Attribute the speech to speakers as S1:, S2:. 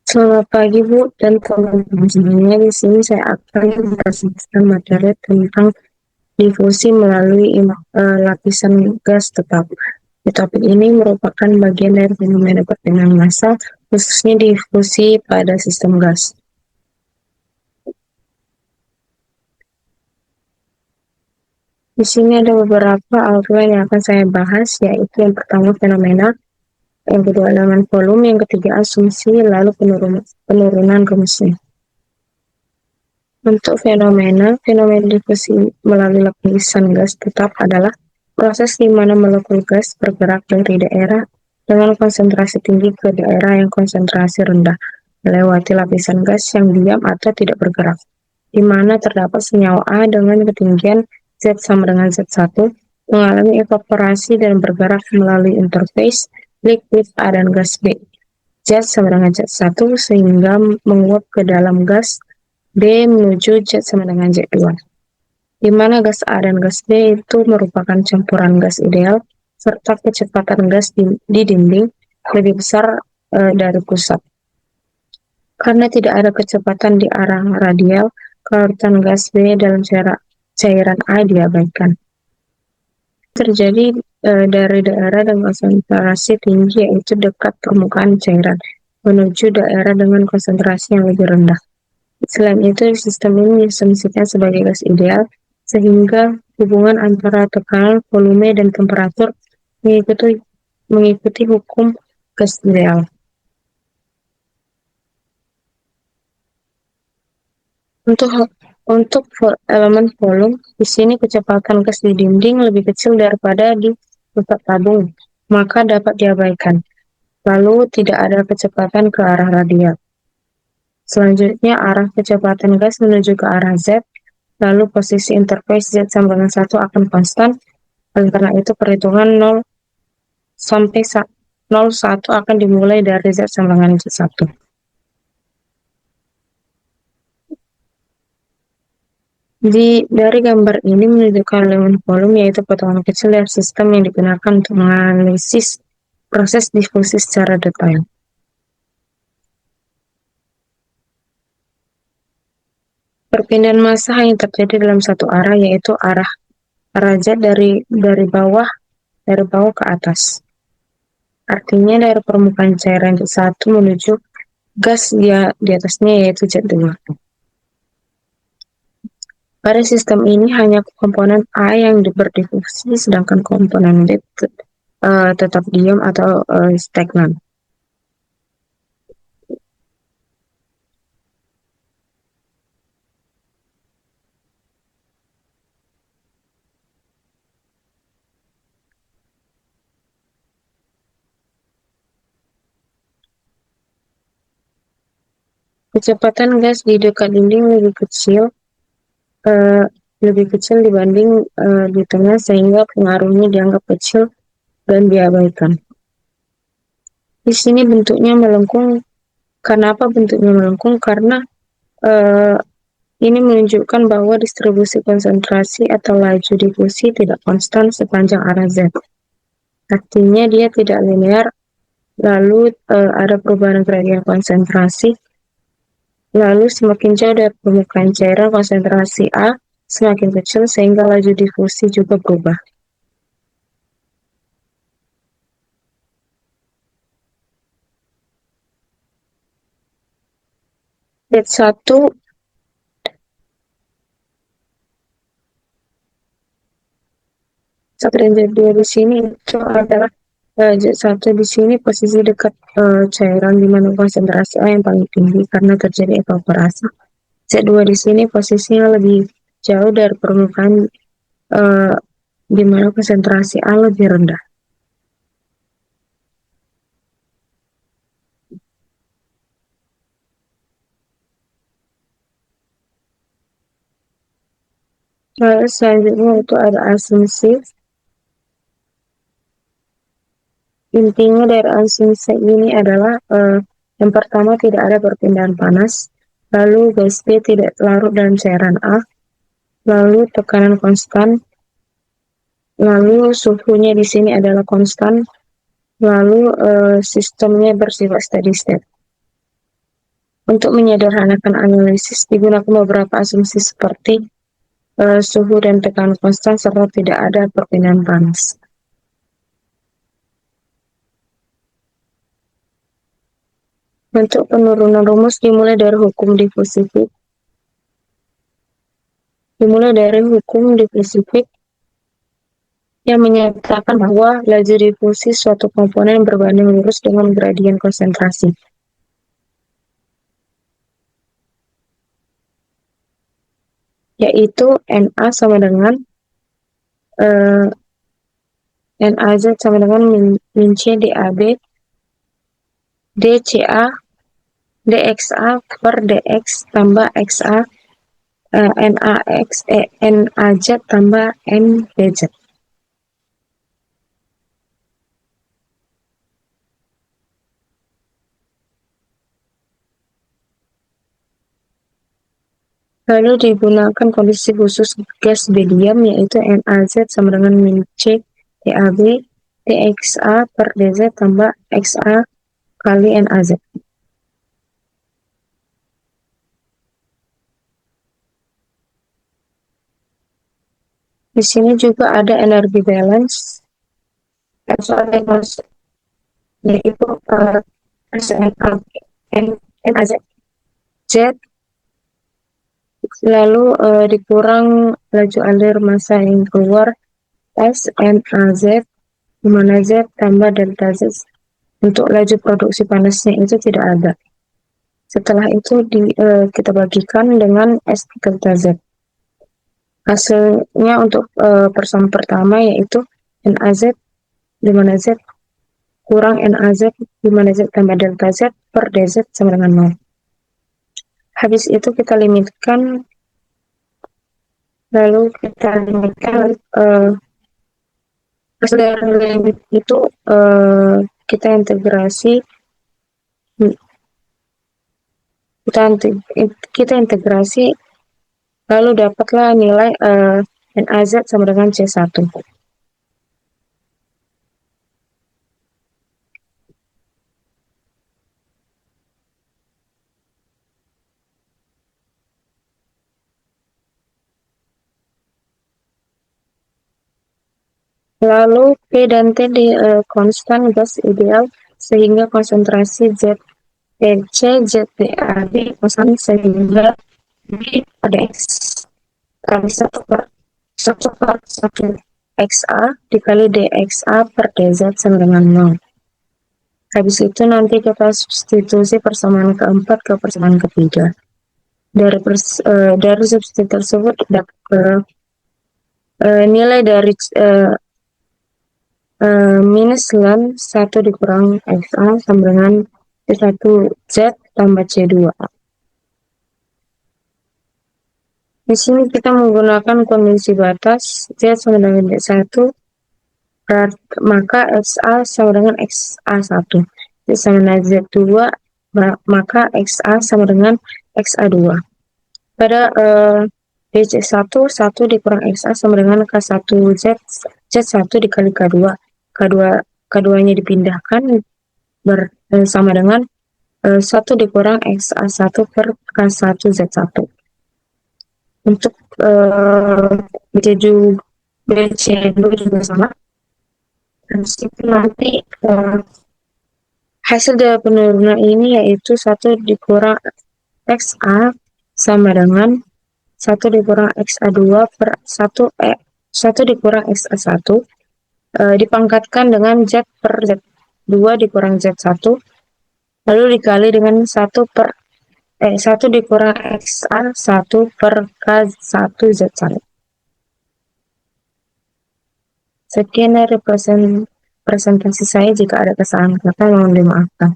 S1: Selamat pagi Bu dan teman-teman semuanya. Di sini saya akan mempresentasikan materi tentang difusi melalui lapisan gas tetap. Di topik ini merupakan bagian dari fenomena perpindahan massal, khususnya difusi pada sistem gas. Di sini ada beberapa outline yang akan saya bahas, yaitu yang pertama fenomena, yang kedua elemen volume, yang ketiga asumsi, lalu penurunan rumusnya. Untuk fenomena difusi melalui lapisan gas tetap adalah proses di mana molekul gas bergerak dari daerah dengan konsentrasi tinggi ke daerah yang konsentrasi rendah, melewati lapisan gas yang diam atau tidak bergerak, di mana terdapat senyawa A dengan ketinggian Z sama dengan Z1 mengalami evaporasi dan bergerak melalui interface liquid A dan gas B, Z sama dengan Z1 sehingga menguap ke dalam gas B menuju Z sama dengan Z2, di mana gas A dan gas B itu merupakan campuran gas ideal, serta kecepatan gas di dinding lebih besar dari pusat. Karena tidak ada kecepatan di arah radial, kelarutan gas B dalam cairan A diabaikan. Terjadi dari daerah dengan konsentrasi tinggi, yaitu dekat permukaan cairan, menuju daerah dengan konsentrasi yang lebih rendah. Selain itu, sistem ini diasumsikan sebagai gas ideal, sehingga hubungan antara tekanan, volume, dan temperatur mengikuti hukum gas ideal. Untuk elemen volume, di sini kecepatan gas di dinding lebih kecil daripada di pusat tabung, maka dapat diabaikan. Lalu tidak ada kecepatan ke arah radial. Selanjutnya, arah kecepatan gas menuju ke arah Z, lalu posisi interface Z sama dengan 1 akan konstan. Oleh karena itu, perhitungan 0 sampai 1 akan dimulai dari Z sama dengan Z1. Dari gambar ini menunjukkan elemen volume, yaitu potongan kecil dari sistem yang digunakan untuk menganalisis proses difusi secara detail. Perpindahan massa hanya terjadi dalam satu arah, yaitu arah Z dari bawah ke atas. Artinya dari permukaan cairan Z1 menuju gas di atasnya, yaitu Z2. Pada sistem ini hanya komponen A yang berdifusi, sedangkan komponen B tetap diam atau stagnan. Kecepatan gas di dekat dinding lebih kecil dibanding di tengah, sehingga pengaruhnya dianggap kecil dan diabaikan. Di sini bentuknya melengkung. Kenapa bentuknya melengkung? Karena ini menunjukkan bahwa distribusi konsentrasi atau laju difusi tidak konstan sepanjang arah Z. Artinya dia tidak linear, lalu ada perubahan gradien konsentrasi. Lalu semakin jauh dari permukaan cairan, konsentrasi A semakin kecil sehingga laju difusi juga berubah. Z1 dan Z2 di sini itu adalah Z1 di sini posisi dekat cairan di mana konsentrasi A yang paling tinggi karena terjadi evaporasi. Z2 di sini posisinya lebih jauh dari permukaan di mana konsentrasi A lebih rendah. Lalu selanjutnya itu ada asumsi. Intinya dari asumsi ini adalah yang pertama tidak ada perpindahan panas, lalu gas B tidak larut dalam cairan A, lalu tekanan konstan, lalu suhunya di sini adalah konstan, lalu sistemnya bersifat steady state. Untuk menyederhanakan analisis, digunakan beberapa asumsi seperti suhu dan tekanan konstan serta tidak ada perpindahan panas. Untuk penurunan rumus dimulai dari hukum difusi Fick yang menyatakan bahwa laju difusi suatu komponen berbanding lurus dengan gradien konsentrasi. Yaitu Na sama dengan NaZ sama dengan min C DAB DCA dxa per dx tambah xa NaZ tambah NBZ. Lalu digunakan kondisi khusus gas berium, yaitu NaZ sama dengan min C DAB dxa per dz tambah xa kali NaZ. Di sini juga ada energi balance, yaitu NaZ Z, lalu dikurang laju alir massa yang keluar SNAZ, di mana Z tambah delta Z. Untuk laju produksi panasnya itu tidak ada. Setelah itu kita bagikan dengan S delta Z. Hasilnya untuk persamaan pertama yaitu NaZ di mana Z kurang NaZ di mana Z tambah delta Z per dz sama dengan 0. Habis itu kita limitkan, hasil dari limit itu kita integrasi lalu dapatlah nilai NaZ sama dengan C1. Lalu P dan T di konstan gas ideal sehingga konsentrasi ZTC, ZTAD konstan sehingga B pada X kali 1 per 1 XA dikali DXA per DZ sama dengan 0. Habis itu nanti kita substitusi persamaan keempat ke persamaan ketiga. Dari substitusi tersebut dapat nilai dari minus ln 1 dikurang XA sama dengan C1Z tambah C2. Di sini kita menggunakan kondisi batas Z sama dengan D1, maka XA sama dengan XA1. Z sama dengan Z2, maka XA sama dengan XA2. Pada DC1, 1 dikurang XA sama dengan K1Z, Z1 dikali K2. K2-nya dipindahkan sama dengan 1 dikurang XA1 per K1Z1. Untuk BC2 juga sama. Terus itu nanti hasil dari penurunan ini yaitu 1 dikurang XA sama dengan 1 dikurang XA2 per 1 dikurang XA1 dipangkatkan dengan Z per Z2 dikurang Z1 lalu dikali dengan 1 dikurang XA1 per K1Z1. Sekian dari presentasi saya. Jika ada kesalahan kata mohon dimaafkan.